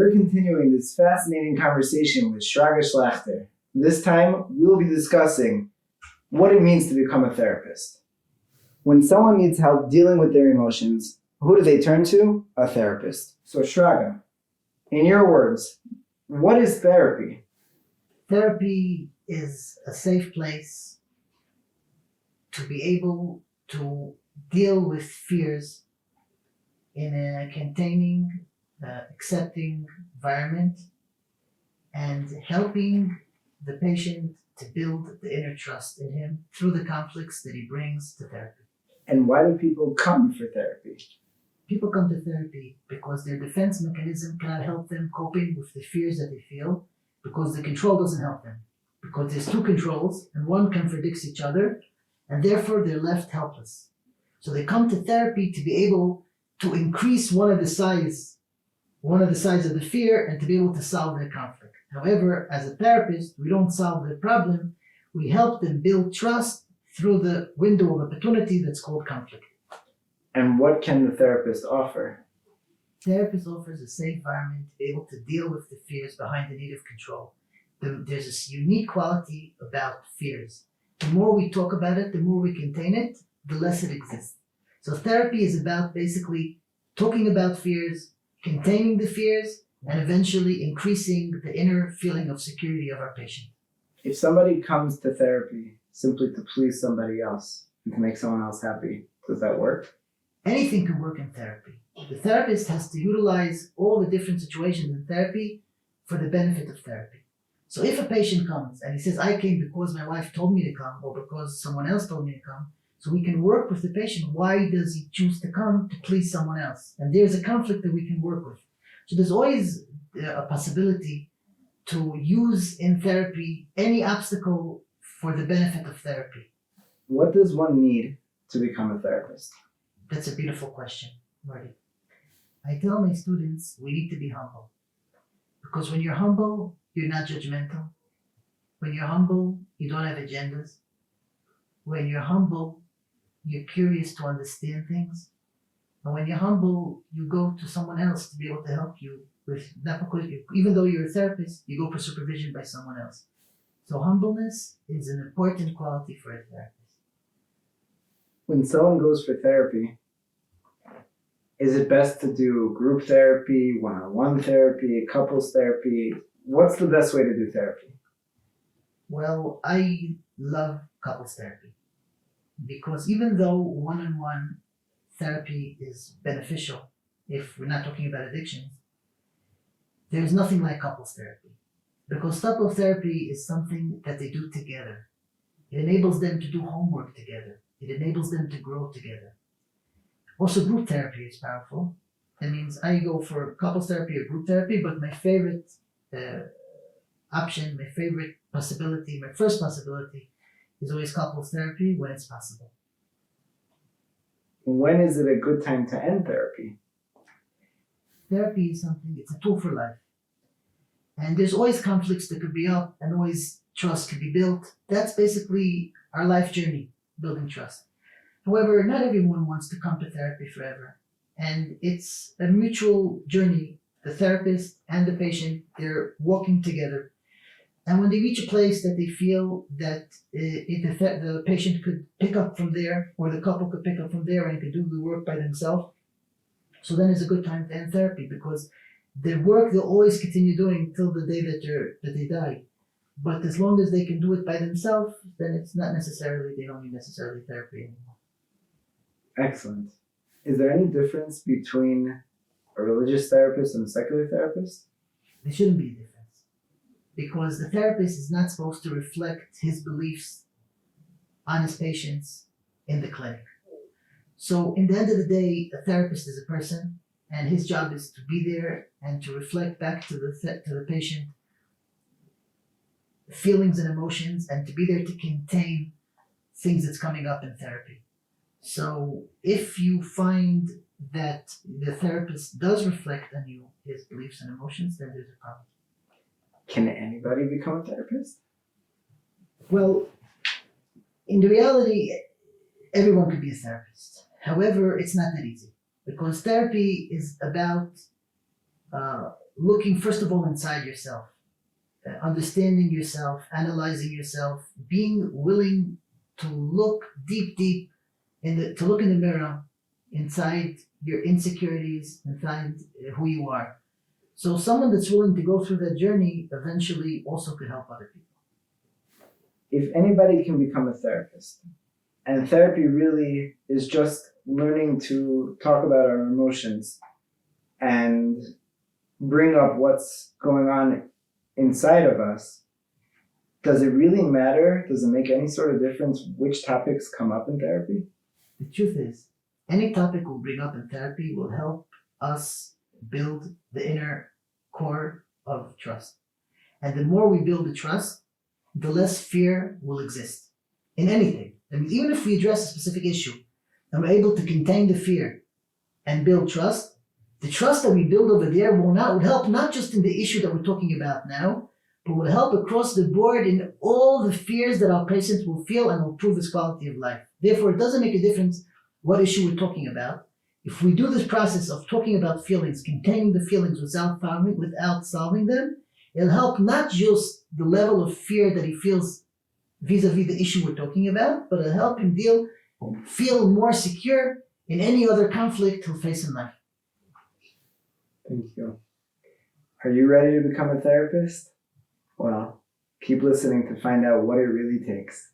we're continuing this fascinating conversation with Shraga Schlachter. This time, we will be discussing what it means to become a therapist. When someone needs help dealing with their emotions, who do they turn to? A therapist. So Shraga, in your words, what is therapy? Therapy is a safe place to be able to deal with fears in a containing, accepting environment, and helping the patient to build the inner trust in him through the conflicts that he brings to therapy. And why do people come for therapy? People come to therapy because their defense mechanism cannot help them coping with the fears that they feel, because the control doesn't help them. Because there's two controls and one contradicts each other, and therefore they're left helpless. So they come to therapy to be able to increase one of the sides of the fear and to be able to solve their conflict. However, as a therapist, we don't solve the problem. We help them build trust through the window of opportunity that's called conflict. And what can the therapist offer? Therapist offers a safe environment to be able to deal with the fears behind the need of control. There's this unique quality about fears. The more we talk about it, the more we contain it, the less it exists. So therapy is about basically talking about fears, containing the fears, and eventually increasing the inner feeling of security of our patient. If somebody comes to therapy simply to please somebody else and to make someone else happy, does that work? Anything can work in therapy. The therapist has to utilize all the different situations in therapy for the benefit of therapy. So if a patient comes and he says, I came because my wife told me to come or because someone else told me to come, so we can work with the patient. Why does he choose to come to please someone else? And there's a conflict that we can work with. So there's always a possibility to use in therapy any obstacle for the benefit of therapy. What does one need to become a therapist? That's a beautiful question, Marty. I tell my students we need to be humble. Because when you're humble, you're not judgmental. When you're humble, you don't have agendas. When you're humble, you're curious to understand things. And when you're humble, you go to someone else to be able to help you with that, because even though you're a therapist, you go for supervision by someone else. So humbleness is an important quality for a therapist. When someone goes for therapy, is it best to do group therapy, one-on-one therapy, couples therapy? What's the best way to do therapy? Well, I love couples therapy because even though one-on-one therapy is beneficial, if we're not talking about addictions, there's nothing like couples therapy. Because couples therapy is something that they do together. It enables them to do homework together. It enables them to grow together. Also, group therapy is powerful. That means I go for couples therapy or group therapy, but my favorite option, my favorite possibility, my first possibility is always couples therapy when it's possible. When is it a good time to end therapy? Therapy is something, it's a tool for life. And there's always conflicts that could be up and always trust could be built. That's basically our life journey, building trust. However, not everyone wants to come to therapy forever. And it's a mutual journey. The therapist and the patient, they're walking together. And when they reach a place that they feel that the patient could pick up from there, or the couple could pick up from there and could do the work by themselves, so then it's a good time to end therapy, because the work they'll always continue doing till the day that they die. But as long as they can do it by themselves, then it's not necessarily, they don't need necessarily therapy anymore. Excellent. Is there any difference between a religious therapist and a secular therapist? There shouldn't be a difference. Because the therapist is not supposed to reflect his beliefs on his patients in the clinic. So in the end of the day, a therapist is a person, and his job is to be there and to reflect back to the patient feelings and emotions, and to be there to contain things that's coming up in therapy. So if you find that the therapist does reflect on you his beliefs and emotions, then there's a problem. Can anybody become a therapist? Well, in the reality, everyone could be a therapist. However, it's not that easy, because therapy is about looking first of all inside yourself, understanding yourself, analyzing yourself, being willing to look deep to look in the mirror inside your insecurities, inside who you are. So someone that's willing to go through that journey eventually also could help other people. If anybody can become a therapist, and therapy really is just learning to talk about our emotions and bring up what's going on inside of us, does it really matter? Does it make any sort of difference which topics come up in therapy? The truth is, any topic we'll bring up in therapy will help us build the inner core of trust. And the more we build the trust, the less fear will exist in anything. I mean, even if we address a specific issue and we're able to contain the fear and build trust, the trust that we build over there would help not just in the issue that we're talking about now, but will help across the board in all the fears that our patients will feel and will improve his quality of life. Therefore, it doesn't make a difference what issue we're talking about. If we do this process of talking about feelings, containing the feelings without solving them, it'll help not just the level of fear that he feels vis-a-vis the issue we're talking about, but it'll help him feel more secure in any other conflict he'll face in life. Thank you. Are you ready to become a therapist? Well, keep listening to find out what it really takes.